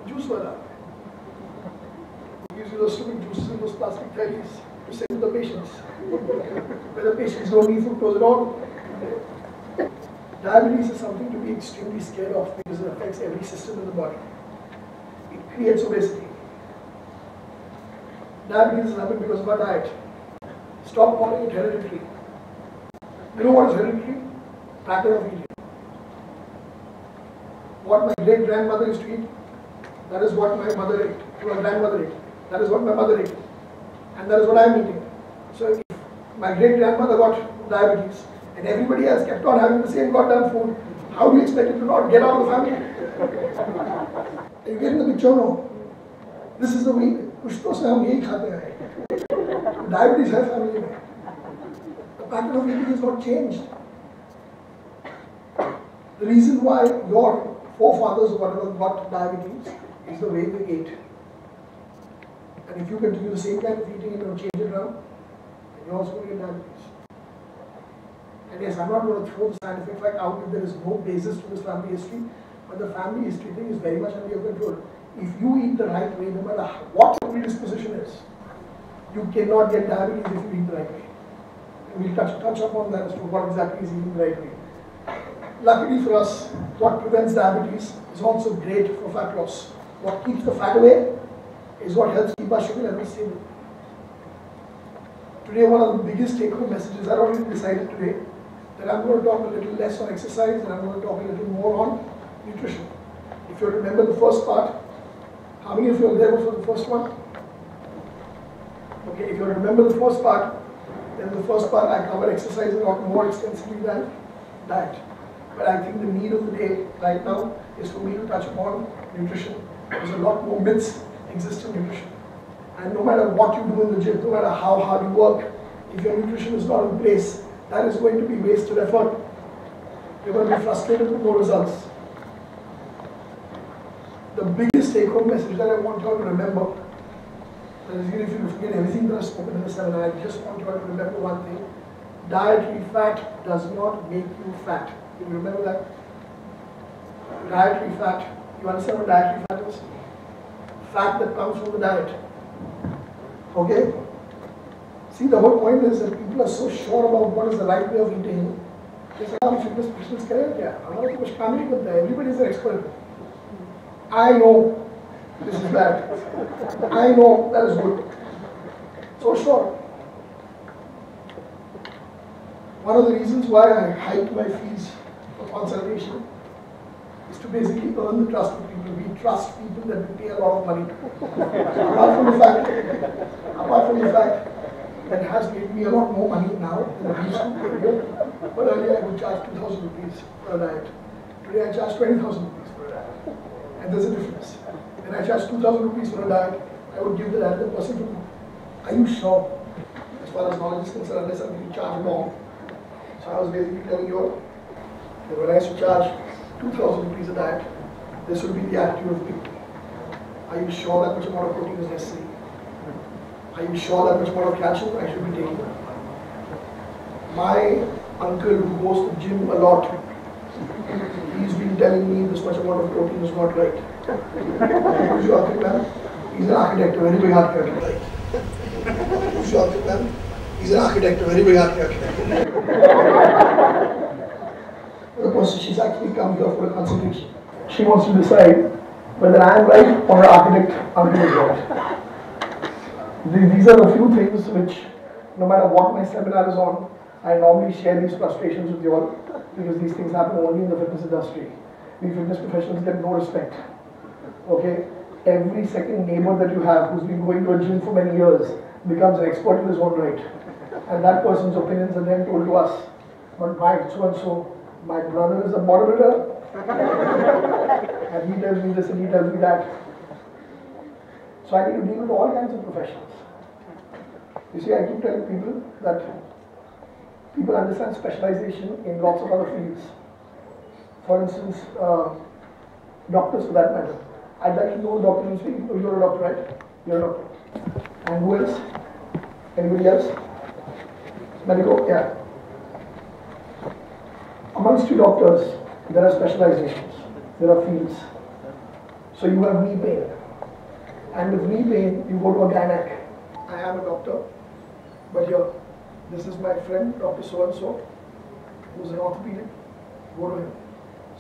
Juice wala. Gives you those stupid juices in those plastic thailis to send to the patients. Where the patients don't need fructose at all. Diabetes is something to be extremely scared of because it affects every system in the body. It creates obesity. Diabetes is happening because of our diet. Stop calling it hereditary. You know what is hereditary? Pattern of eating. What my great-grandmother used to eat, that is what my mother ate, my grandmother ate. That is what my mother ate. And that is what I am eating. So if my great-grandmother got diabetes and everybody else kept on having the same goddamn food, how do you expect it to not get out of the family? Are you getting the picture? No. This is the way, कुछ तो से हम यही खाते हैं. Diabetes है family में. The pattern of eating is not changed. The reason why your forefathers or whatever got diabetes is the way they ate. And if you continue the same kind of eating and don't change it around, then you're also going to get diabetes. And yes, I'm not going to throw the scientific fact out if there is no basis to this family history, but the family history thing is very much under your control. If you eat the right way, no matter what your predisposition is, you cannot get diabetes if you eat the right way. And we'll touch upon that as to what exactly is eating the right way. Luckily for us, what prevents diabetes is also great for fat loss. What keeps the fat away is what helps keep our sugar levels stable. Today, one of the biggest take-home messages, I already decided today, that I'm going to talk a little less on exercise and I'm going to talk a little more on nutrition. If you remember the first part, how many of you were there for the first one? Okay, if you remember the first part, then the first part I covered exercise a lot more extensively than diet. But I think the need of the day right now is for me to touch upon nutrition. There's a lot more myths exist in nutrition. And no matter what you do in the gym, no matter how hard you work, if your nutrition is not in place, that is going to be wasted effort. You're going to be frustrated with no results. The biggest take-home message that I want you all to remember, that is, even if you forget everything that I've spoken in the seminar, I just want you all to remember one thing. Dietary fat does not make you fat. Do you remember that? Dietary fat. You understand what dietary fat is? Fat that comes from the diet. Okay? See, the whole point is that people are so sure about what is the right way of eating. They say, "I'm fitness specialist, everybody is an expert." I know this is bad. I know that is good. So sure. One of the reasons why I hike my fees for consultation is to basically earn the trust of people. We trust people that we pay a lot of money. Apart from the fact that it has made me a lot more money now than I used to pay. But earlier I would charge 2,000 rupees for a diet. Today I charge 20,000 rupees for a diet. And there's a difference. When I charge 2,000 rupees for a diet, I would give the diet to the person to, are you sure? As far as knowledge is concerned, unless I'm going to charge more. So I was basically telling you all that when I used to charge 2,000 rupees a diet, this would be the attitude of people. Are you sure that much amount of protein is necessary? Are you sure that much amount of calcium I should be taking? My uncle who goes to the gym a lot, he's been telling me this much amount of protein is not right. Who's your uncle, man? He's an architect, a very big architect. Right? Who's your uncle, man? He's an architect, a very big architect. The person, she's actually come here for a consultation. She wants to decide whether I am right or her architect uncle is right. These are the few things which, no matter what my seminar is on, I normally share these frustrations with you all because these things happen only in the fitness industry. We fitness professionals get no respect. Okay? Every second neighbor that you have who's been going to a gym for many years becomes an expert in his own right. And that person's opinions are then told to us. But my so-and-so, my brother is a bodybuilder. And he tells me this and he tells me that. So I need to deal with all kinds of professionals. You see, I keep telling people that people understand specialization in lots of other fields. For instance, doctors for that matter. I'd like to know a doctor who's speaking. Oh, you're a doctor, right? You're a doctor. And who else? Anybody else? Medical? Yeah. Amongst you doctors, there are specializations. There are fields. So you have knee pain. And with knee pain, you go to a gynec. I am a doctor, but here, this is my friend, Dr. So-and-so, who's an orthopedic. Go to him.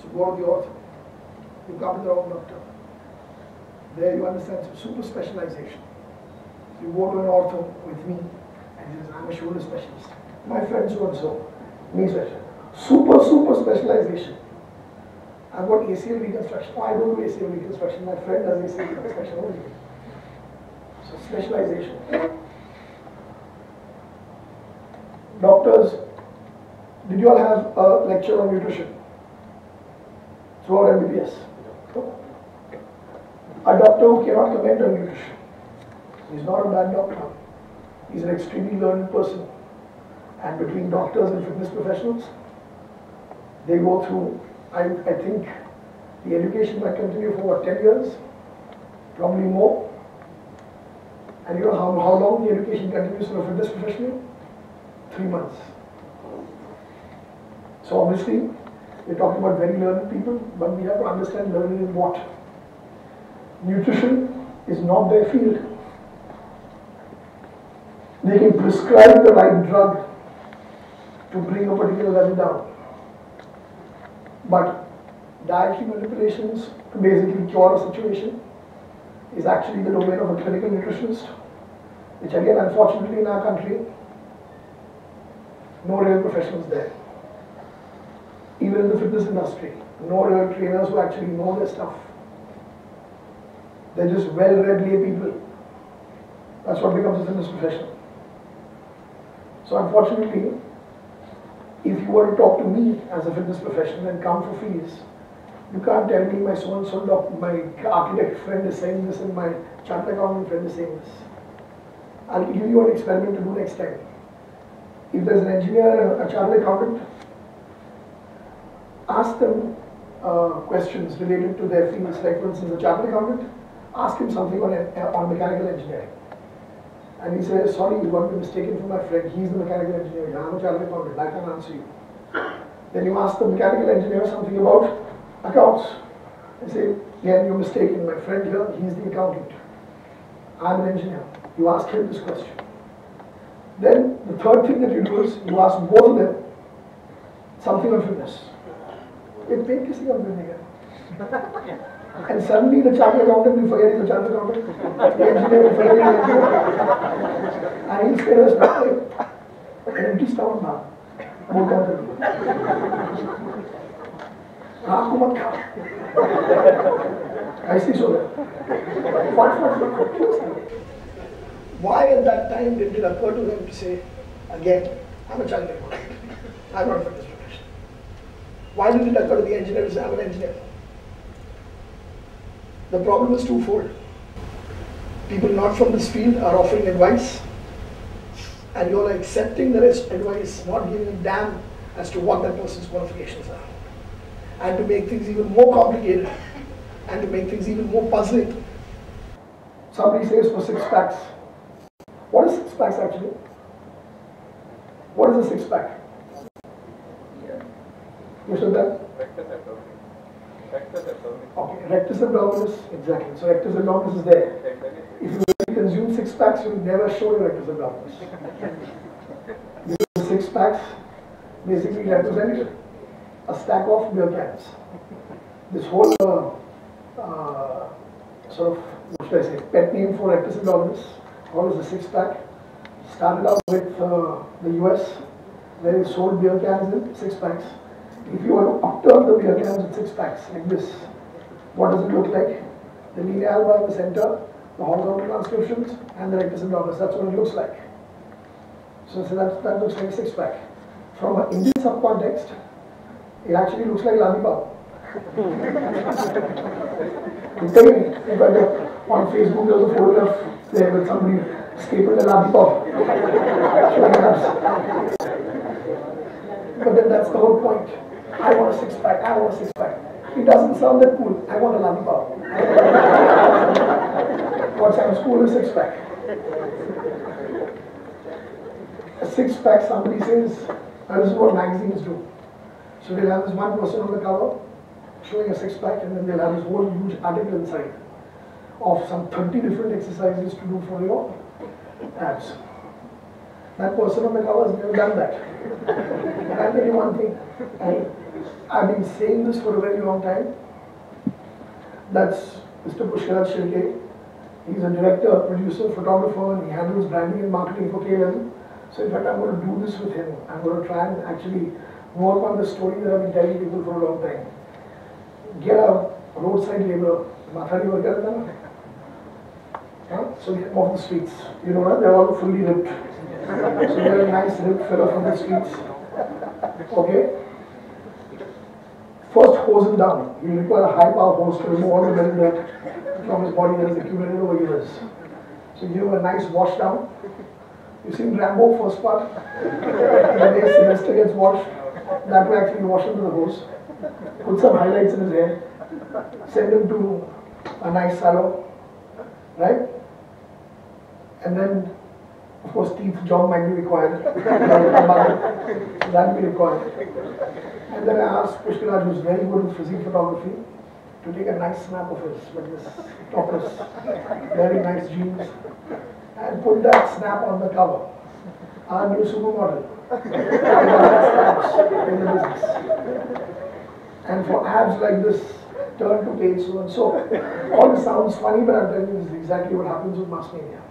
So go to the ortho. You come to the wrong doctor. There you understand some super specialization. So you go to an ortho with me, and he says, I'm a shoulder specialist. My friend so-and-so, knee specialist. Super specialization. I've got ACL reconstruction. Oh, I don't do ACL reconstruction. My friend does ACL reconstruction only. So specialization. Doctors, did you all have a lecture on nutrition throughout MBBS? A doctor who cannot comment on nutrition, he's not a bad doctor. He's an extremely learned person. And between doctors and fitness professionals, they go through, I think the education might continue for what, 10 years? Probably more. And you know how long the education continues for a fitness professional? 3 months. So obviously, we're talking about very learned people, but we have to understand learning in what? Nutrition is not their field. They can prescribe the right drug to bring a particular level down. But dietary manipulations to basically cure a situation is actually the domain of a clinical nutritionist, which again, unfortunately in our country, no real professionals there. Even in the fitness industry, no real trainers who actually know their stuff. They're just well-read lay people. That's what becomes a fitness professional. So unfortunately, if you were to talk to me as a fitness professional and come for fees, you can't tell me my so-and-so doctor, my architect friend is saying this and my chartered accountant friend is saying this. I'll give you an experiment to do next time. If there's an engineer, a chartered accountant, ask them questions related to their fields. Like for instance, a chartered accountant, ask him something on mechanical engineering. And he says, sorry, you got me mistaken for my friend. He's the mechanical engineer. I'm a chartered accountant. I can't answer you. Then you ask the mechanical engineer something about accounts. You say, yeah, you're mistaken. My friend here, he's the accountant. I'm an engineer. You ask him this question. Then the third thing that you do is you ask both of them something on fitness. And suddenly the chartered accountant will forget he's a chartered accountant. The engineer will forget he's an engineer. And he'll say to us, an empty stomach now. More comfortable. आपको मत खाओ ऐसी सो रहे why at that time did it occur to them to say again I'm a child labor, I'm not a fitness professional? Why did it occur to the engineer to say I'm an engineer? The problem is twofold. People not from this field are offering advice and you're accepting the advice, not giving a damn as to what that person's qualifications are. And to make things even more complicated and to make things even more puzzling, somebody says for 6 packs. What is 6 packs actually? What is a 6 pack? You said that? Okay, rectus abdominis, exactly. So rectus abdominis is there. If you really consume 6 packs, you will never show your rectus abdominis. Because 6 packs basically represent a stack of beer cans. This whole sort of, what should I say, pet name for rectus abdominis, or is a 6 pack, started out with the US, where they sold beer cans in 6 packs. If you were to upturn the beer cans in 6 packs like this, what does it look like? The linea alba in the center, the horizontal transcriptions, and the rectus abdominis. That's what it looks like. So that looks like a 6 pack. From an Indian subcontext, it actually looks like lollipop. In fact, on Facebook there's a photograph there with somebody stapled a lollipop. But then that's the whole point. I want a 6 pack, I want a 6 pack. It doesn't sound that cool. I want a lollipop. What sounds cool is 6 pack. A 6 pack, somebody says, this is what magazines do. So they'll have this one person on the cover showing a six-pack, and then they'll have this whole huge article inside of some 30 different exercises to do for your abs. That person on the cover has never done that. And I'll tell you one thing, and I've been saying this for a very long time. That's Mr. Pushkaraj Shirke. He's a director, producer, photographer, and he handles branding and marketing for KLM. So in fact, I'm going to do this with him. I'm going to try and actually work on the story that I've been telling people for a long time. Get a roadside laborer, Mathari worker, so get them off the streets. You know what? They're all fully ripped. So they're a nice ripped fella from the streets. Okay? First, hose him down. You require a high power hose to remove all the belly dirt from his body that has accumulated over years. So give him a nice wash down. You see Rambo first part? The way Sylvester gets washed, that way actually wash him to the hose. Put some highlights in his hair. Send him to a nice salon. Right? And then, of course, teeth job might be required. That will be required. And then I asked Pushkaraj, who's very good with physique photography, to take a nice snap of his, like this, topless, very nice jeans, and put that snap on the cover. Our new supermodel. In the business. And for abs like this, turn to page so and so. All this sounds funny, but I'm telling you this is exactly what happens with mass media.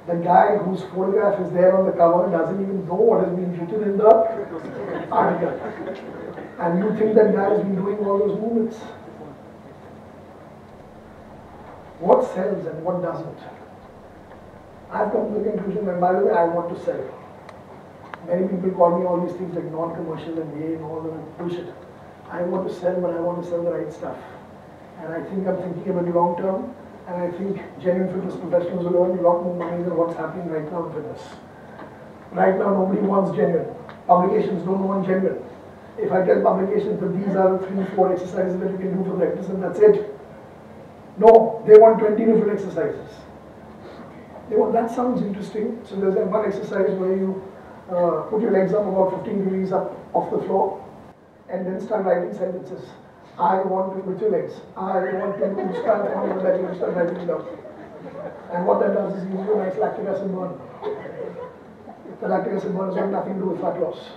The guy whose photograph is there on the cover doesn't even know what has been written in the article. And you think that guy has been doing all those movements. What sells and what doesn't? I've come to the conclusion, and by the way, I want to sell. Many people call me all these things like non-commercial and gay and all that bullshit. I want to sell, but I want to sell the right stuff. And I think I'm thinking about long term. And I think genuine fitness professionals will earn a lot more money than what's happening right now in fitness. Right now, nobody wants genuine. Publications don't want genuine. If I tell publications that these are the 3-4 exercises that you can do for breakfast and that's it. No, they want 20 different exercises. They want, that sounds interesting. So there's one exercise where you put your legs up about 15 degrees up off the floor and then start writing sentences. I want to, with your legs, I want to stand on your leg and start writing it down. And what that does is gives you a nice lactic acid burn. The lactic acid burn has got nothing to do with fat loss.